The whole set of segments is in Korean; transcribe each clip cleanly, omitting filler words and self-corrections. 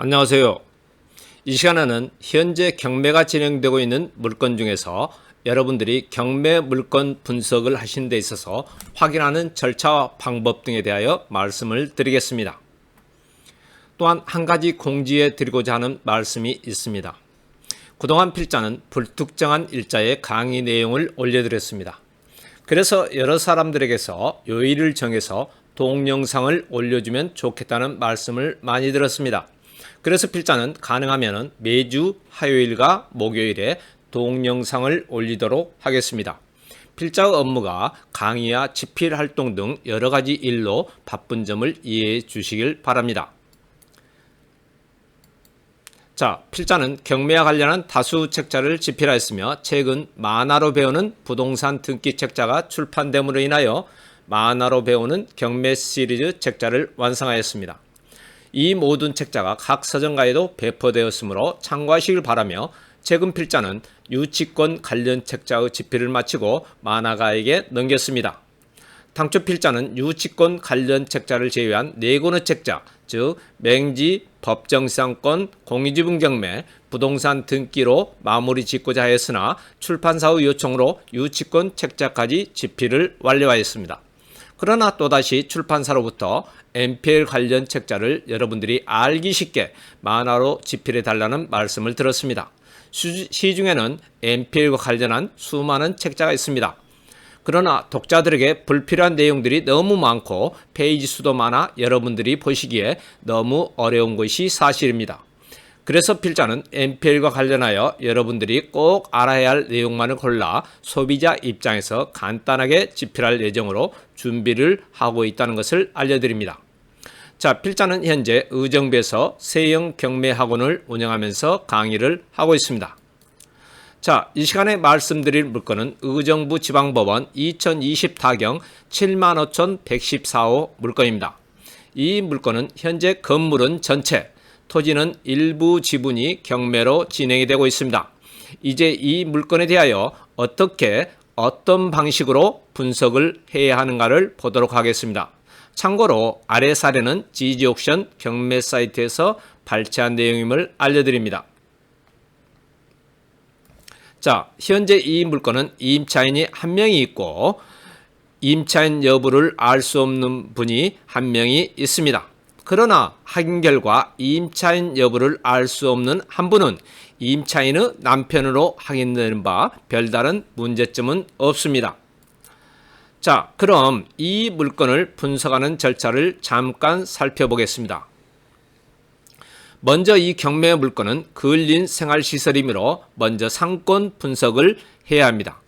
안녕하세요. 이 시간에는 현재 경매가 진행되고 있는 물건 중에서 여러분들이 경매 물건 분석을 하시는 데 있어서 확인하는 절차와 방법 등에 대하여 말씀을 드리겠습니다. 또한 한 가지 공지해 드리고자 하는 말씀이 있습니다. 그동안 필자는 불특정한 일자의 강의 내용을 올려드렸습니다. 그래서 여러 사람들에게서 요일을 정해서 동영상을 올려주면 좋겠다는 말씀을 많이 들었습니다. 그래서 필자는 가능하면 매주 화요일과 목요일에 동영상을 올리도록 하겠습니다. 필자의 업무가 강의와 집필 활동 등 여러 가지 일로 바쁜 점을 이해해 주시길 바랍니다. 자, 필자는 경매와 관련한 다수 책자를 집필하였으며 최근 만화로 배우는 부동산 등기 책자가 출판됨으로 인하여 만화로 배우는 경매 시리즈 책자를 완성하였습니다. 이 모든 책자가 각 서점가에도 배포되었으므로 참고하시길 바라며 최근 필자는 유치권 관련 책자의 집필을 마치고 만화가에게 넘겼습니다. 당초 필자는 유치권 관련 책자를 제외한 4권의 책자, 즉 맹지, 법정시장권, 공유지분 경매, 부동산 등기로 마무리 짓고자 하였으나 출판사의 요청으로 유치권 책자까지 집필을 완료하였습니다. 그러나 또다시 출판사로부터 MPL 관련 책자를 여러분들이 알기 쉽게 만화로 집필해 달라는 말씀을 들었습니다. 시중에는 MPL과 관련한 수많은 책자가 있습니다. 그러나 독자들에게 불필요한 내용들이 너무 많고 페이지 수도 많아 여러분들이 보시기에 너무 어려운 것이 사실입니다. 그래서 필자는 MPL과 관련하여 여러분들이 꼭 알아야 할 내용만을 골라 소비자 입장에서 간단하게 집필할 예정으로 준비를 하고 있다는 것을 알려드립니다. 자, 필자는 현재 의정부에서 세형 경매 학원을 운영하면서 강의를 하고 있습니다. 자, 이 시간에 말씀드릴 물건은 의정부 지방법원 2020타경 75,114호 물건입니다. 이 물건은 현재 건물은 전체, 토지는 일부 지분이 경매로 진행이 되고 있습니다. 이제 이 물건에 대하여 어떤 방식으로 분석을 해야 하는가를 보도록 하겠습니다. 참고로 아래 사례는 지지옥션 경매 사이트에서 발췌한 내용임을 알려드립니다. 자, 현재 이 물건은 임차인이 한 명이 있고 임차인 여부를 알 수 없는 분이 한 명이 있습니다. 그러나 확인 결과 임차인 여부를 알 수 없는 한 분은 임차인의 남편으로 확인되는 바 별다른 문제점은 없습니다. 자, 그럼 이 물건을 분석하는 절차를 잠깐 살펴보겠습니다. 먼저 이 경매 물건은 근린 생활시설이므로 먼저 상권 분석을 해야 합니다.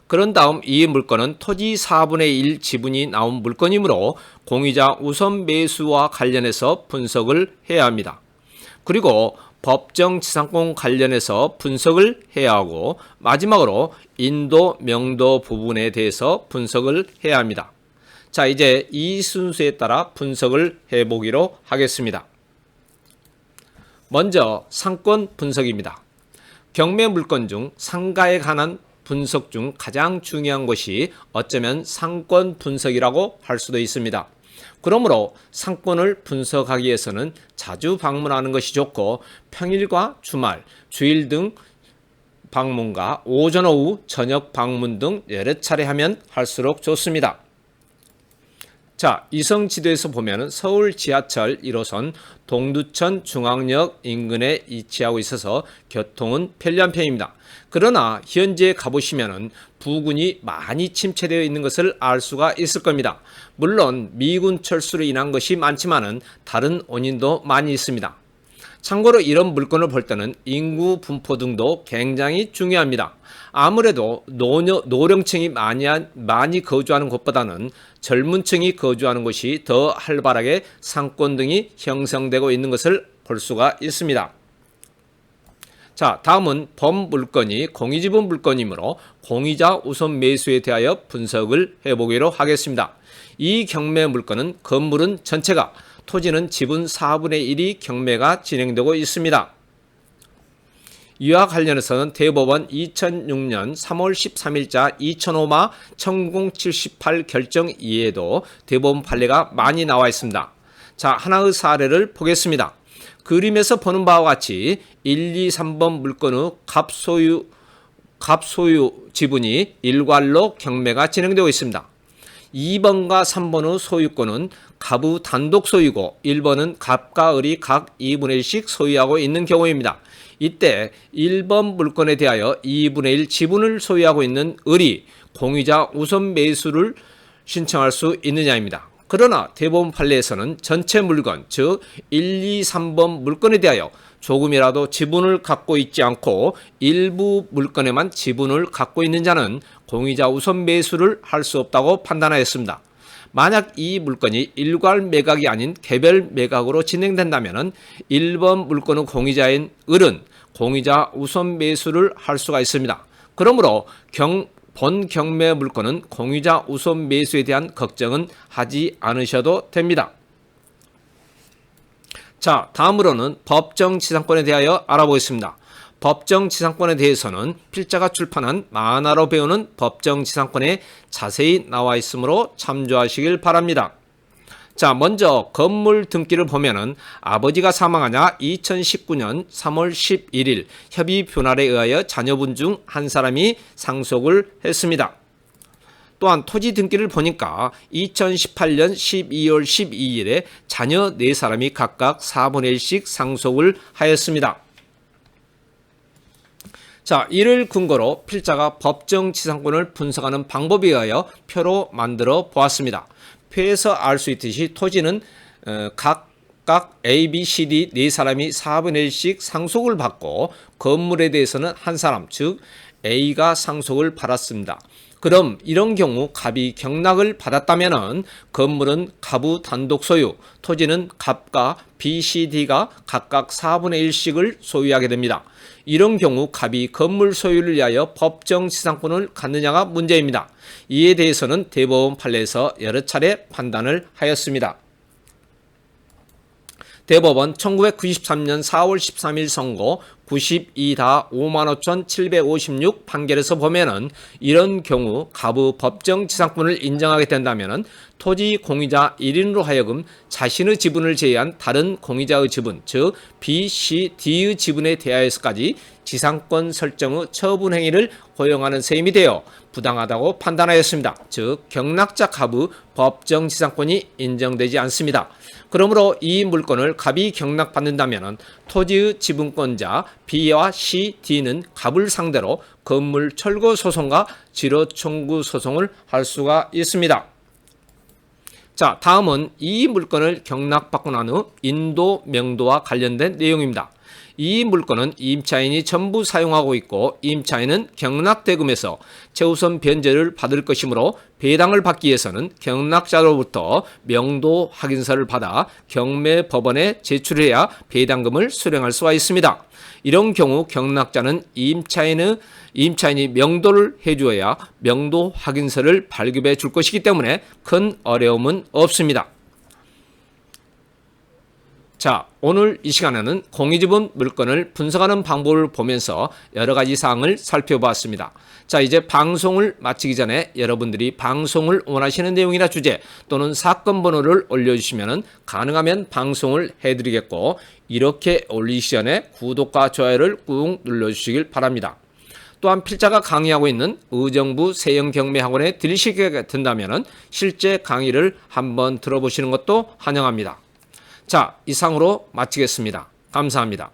그런 다음 이 물건은 토지 4분의 1 지분이 나온 물건이므로 공유자 우선 매수와 관련해서 분석을 해야 합니다. 그리고 법정지상권 관련해서 분석을 해야 하고 마지막으로 인도, 명도 부분에 대해서 분석을 해야 합니다. 자, 이제 이 순서에 따라 분석을 해보기로 하겠습니다. 먼저 상권 분석입니다. 경매 물건 중 상가에 관한 분석 중 가장 중요한 것이 어쩌면 상권 분석이라고 할 수도 있습니다. 그러므로 상권을 분석하기 위해서는 자주 방문하는 것이 좋고 평일과 주말, 주일 등 방문과 오전, 오후, 저녁 방문 등 여러 차례 하면 할수록 좋습니다. 자, 이성지도에서 보면 서울 지하철 1호선 동두천 중앙역 인근에 위치하고 있어서 교통은 편리한 편입니다. 그러나 현재 가보시면 부근이 많이 침체되어 있는 것을 알 수가 있을 겁니다. 물론 미군 철수로 인한 것이 많지만 다른 원인도 많이 있습니다. 참고로 이런 물건을 볼 때는 인구 분포 등도 굉장히 중요합니다. 아무래도 노령층이 많이 거주하는 곳보다는 젊은 층이 거주하는 곳이 더 활발하게 상권 등이 형성되고 있는 것을 볼 수가 있습니다. 자, 다음은 범 물건이 공유지분 물건이므로 공유자 우선 매수에 대하여 분석을 해보기로 하겠습니다. 이 경매 물건은 건물은 전체가, 토지는 지분 4분의 1이 경매가 진행되고 있습니다. 이와 관련해서는 대법원 2006년 3월 13일자 2005마 1078 결정 이외에도 대법원 판례가 많이 나와 있습니다. 자, 하나의 사례를 보겠습니다. 그림에서 보는 바와 같이 1, 2, 3번 물건의 갑소유 지분이 일괄로 경매가 진행되고 있습니다. 2번과 3번의 소유권은 갑의 단독 소유고 1번은 갑과 을이 각 2분의 1씩 소유하고 있는 경우입니다. 이때 1번 물건에 대하여 2분의 1 지분을 소유하고 있는 을이 공유자 우선 매수를 신청할 수 있느냐입니다. 그러나 대법원 판례에서는 전체 물건, 즉 1, 2, 3번 물건에 대하여 조금이라도 지분을 갖고 있지 않고 일부 물건에만 지분을 갖고 있는 자는 공유자 우선 매수를 할 수 없다고 판단하였습니다. 만약 이 물건이 일괄 매각이 아닌 개별 매각으로 진행된다면 1번 물건의 공유자인 을은 공유자 우선 매수를 할 수가 있습니다. 그러므로 본 경매 물건은 공유자 우선 매수에 대한 걱정은 하지 않으셔도 됩니다. 자, 다음으로는 법정지상권에 대하여 알아보겠습니다. 법정지상권에 대해서는 필자가 출판한 만화로 배우는 법정지상권에 자세히 나와 있으므로 참조하시길 바랍니다. 자, 먼저 건물 등기를 보면은 아버지가 사망하냐 2019년 3월 11일 협의 변할에 의하여 자녀분 중 한 사람이 상속을 했습니다. 또한 토지 등기를 보니까 2018년 12월 12일에 자녀 4사람이 각각 4분의 1씩 상속을 하였습니다. 자, 이를 근거로 필자가 법정지상권을 분석하는 방법에 의하여 표로 만들어 보았습니다. 표에서 알 수 있듯이 토지는 각각 A, B, C, D 4사람이 4분의 1씩 상속을 받고 건물에 대해서는 한 사람, 즉 A가 상속을 받았습니다. 그럼 이런 경우 갑이 경락을 받았다면 건물은 갑의 단독 소유, 토지는 갑과 B, C, D가 각각 4분의 1씩을 소유하게 됩니다. 이런 경우 갑이 건물 소유를 위하여 법정지상권을 갖느냐가 문제입니다. 이에 대해서는 대법원 판례에서 여러 차례 판단을 하였습니다. 대법원 1993년 4월 13일 선고 92-55,756 판결에서 보면은 이런 경우 갑의 법정지상권을 인정하게 된다면은 토지 공유자 1인으로 하여금 자신의 지분을 제외한 다른 공유자의 지분, 즉 B, C, D의 지분에 대하여서까지 지상권 설정의 처분 행위를 허용하는 셈이 되어 부당하다고 판단하였습니다. 즉 경락자 갑의 법정지상권이 인정되지 않습니다. 그러므로 이 물건을 갑이 경락받는다면 토지의 지분권자 B와 C, D는 갑을 상대로 건물 철거 소송과 지로 청구 소송을 할 수가 있습니다. 자, 다음은 이 물건을 경락받고 난 후 인도 명도와 관련된 내용입니다. 이 물건은 임차인이 전부 사용하고 있고 임차인은 경락대금에서 최우선 변제를 받을 것이므로 배당을 받기 위해서는 경락자로부터 명도 확인서를 받아 경매법원에 제출해야 배당금을 수령할 수가 있습니다. 이런 경우 경락자는 임차인이 명도를 해주어야 명도 확인서를 발급해 줄 것이기 때문에 큰 어려움은 없습니다. 자, 오늘 이 시간에는 공유지분 물건을 분석하는 방법을 보면서 여러 가지 사항을 살펴보았습니다. 자, 이제 방송을 마치기 전에 여러분들이 방송을 원하시는 내용이나 주제 또는 사건 번호를 올려주시면 가능하면 방송을 해드리겠고, 이렇게 올리시기 전에 구독과 좋아요를 꾹 눌러주시길 바랍니다. 또한 필자가 강의하고 있는 의정부 세영경매학원에 들리시게 된다면 실제 강의를 한번 들어보시는 것도 환영합니다. 자, 이상으로 마치겠습니다. 감사합니다.